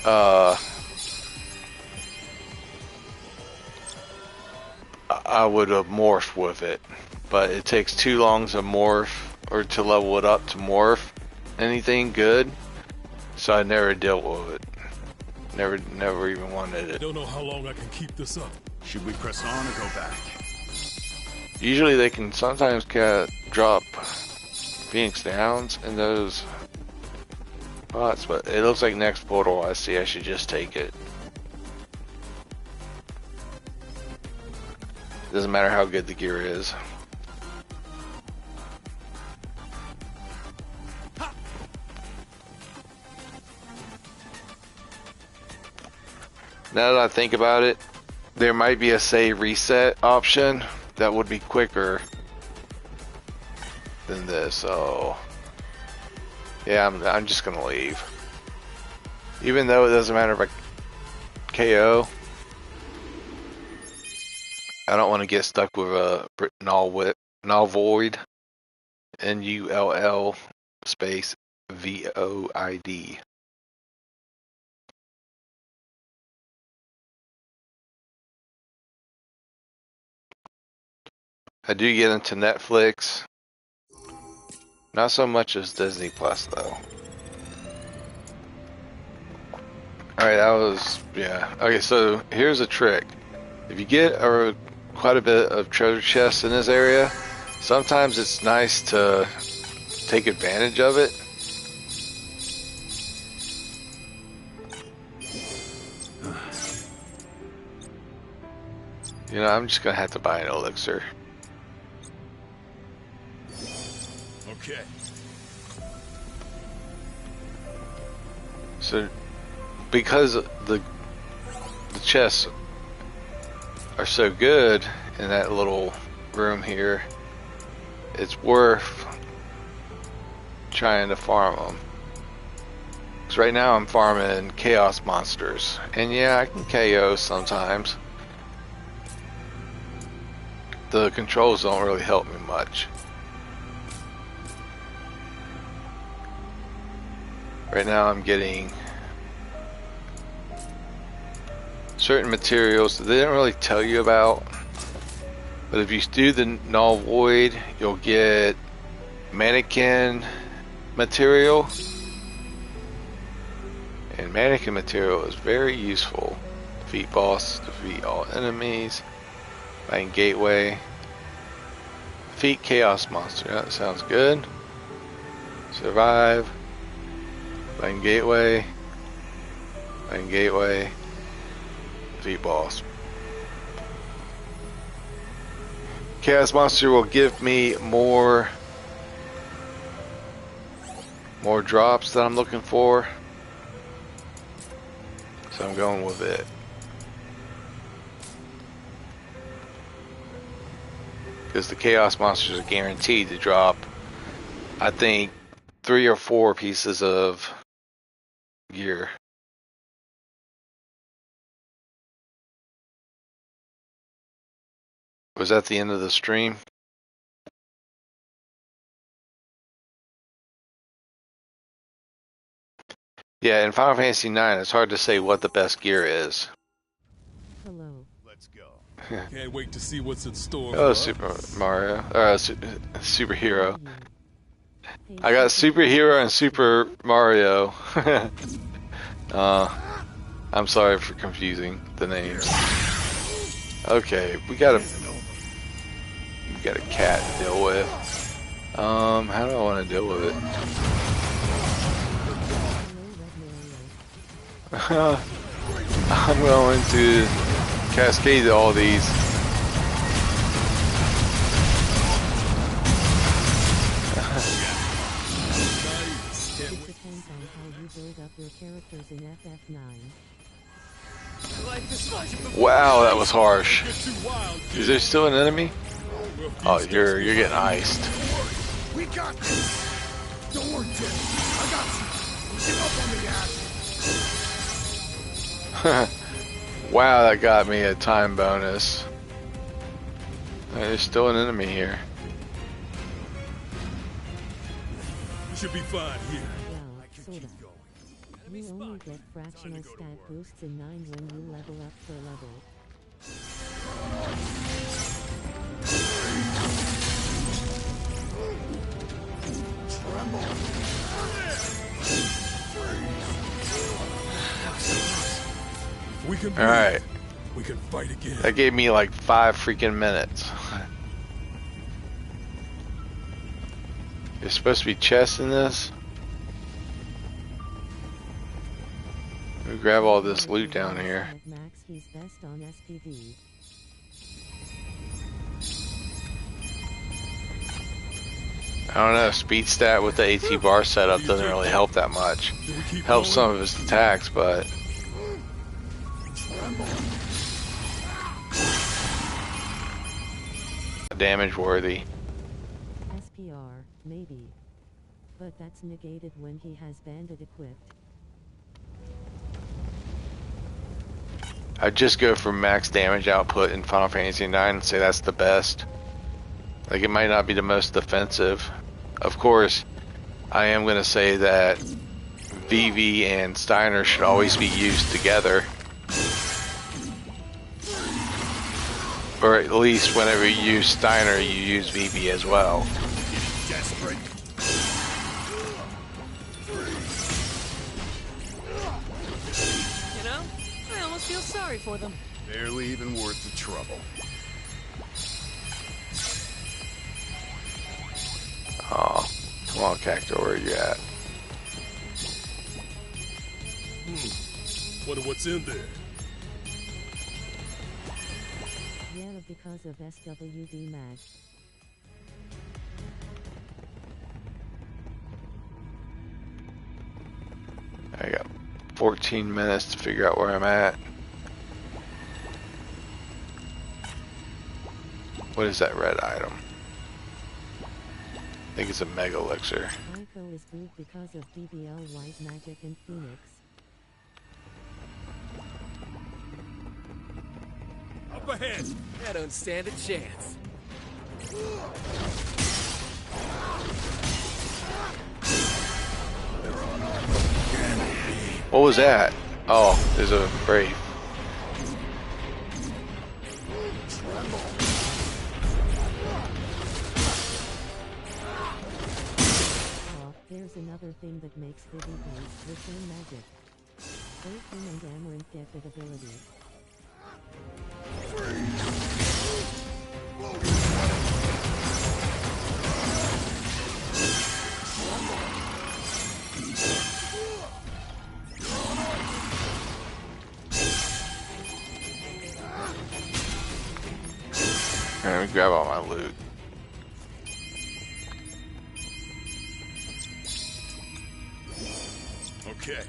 I would have morphed with it, but it takes too long to morph or to level it up to morph anything good, so I never dealt with it. Never even wanted I it. don't know how long I can keep this up. Should we press on or go back? Usually they can sometimes drop Phoenix Downs in those spots, but it looks like next portal I see I should just take it. Doesn't matter how good the gear is. Now that I think about it, there might be a save reset option that would be quicker than this, so yeah, I'm just gonna leave. Even though it doesn't matter if I KO, I don't want to get stuck with a null void, NULL space VOID. I do get into Netflix. Not so much as Disney Plus though. Alright, that was, yeah. Okay, so here's a trick. If you get quite a bit of treasure chests in this area, sometimes it's nice to take advantage of it. You know, I'm just gonna have to buy an elixir. Okay. So, because the chests are so good in that little room here, it's worth trying to farm them. Because right now I'm farming chaos monsters, and yeah, I can KO sometimes. The controls don't really help me much. Right now I'm getting certain materials that they didn't really tell you about, but if you do the null void, you'll get mannequin material, and mannequin material is very useful. Defeat boss, defeat all enemies, find gateway, defeat chaos monster. That sounds good. Survive, find gateway, defeat boss. Chaos monster will give me more drops that I'm looking for, so I'm going with it. because the Chaos Monsters are guaranteed to drop, I think, 3 or 4 pieces of gear. Was that the end of the stream? Yeah, in Final Fantasy IX, it's hard to say what the best gear is. Hello. Let's go. Can't wait to see what's in store for Oh, us. Super Mario. Superhero. Hey, I got Superhero and Super Mario. I'm sorry for confusing the names. Okay, we got a cat to deal with. How do I want to deal with it? I'm going to cascade all these. Nice. Can't It wait. depends on how you build up your characters in FF9. Wow, that was harsh. Get too wild, Is kid. there still an enemy? We'll few Oh, steps you're getting behind. iced. We got this. Don't worry, Jim. I got you. Give up on the gas. Wow, that got me a time bonus. There's still an enemy here. We should be fine here. Well, sorta. You only get fractional stat boosts in 9 when you level up per level. We can. All right, We can fight again. that gave me like 5 freaking minutes. There's supposed to be chests in this. Let me grab all this loot down here. At Max, he's best on SPV. I don't know, speed stat with the AT bar setup doesn't really help that much. Do we keep Helps going? some of his attacks, but damage worthy. SPR, maybe. But that's negated when he has Bandit equipped. I'd just go for max damage output in Final Fantasy IX and say that's the best. Like, it might not be the most defensive. Of course, I am going to say that Vivi and Steiner should always be used together. Or at least whenever you use Steiner, you use Vivi as well. Desperate. You know, I almost feel sorry for them. Barely even worth the trouble. Oh, come on, Cacto, where are you at? Wonder what's in there. Yeah, because of SWD mag. I got 14 minutes to figure out where I'm at. What is that red item? I think it's a Mega Elixir. Ico is good because of BBL White Magic and Phoenix. Up ahead. I don't stand a chance. What was that? Oh, there's a Brave. Oh, there's another thing that makes Vivi Blaze return magic. Both him and Amaranth get that ability. Let me grab all my loot. Okay.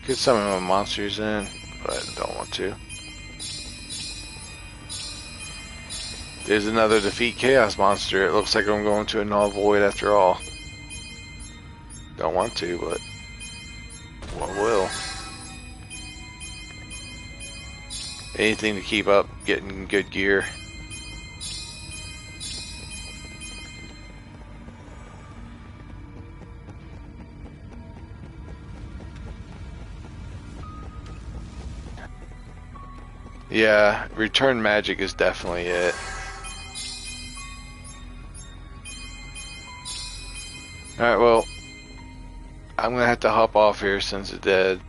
Get some of my monsters in, but I don't want to. There's another defeat chaos monster. It looks like I'm going to a null void after all. Don't want to, but well, will. Anything to keep up getting good gear. Yeah, return magic is definitely it. Alright, well, I'm gonna have to hop off here since it's dead.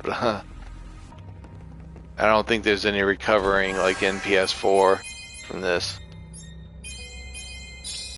But I don't think there's any recovering like in PS4 from this.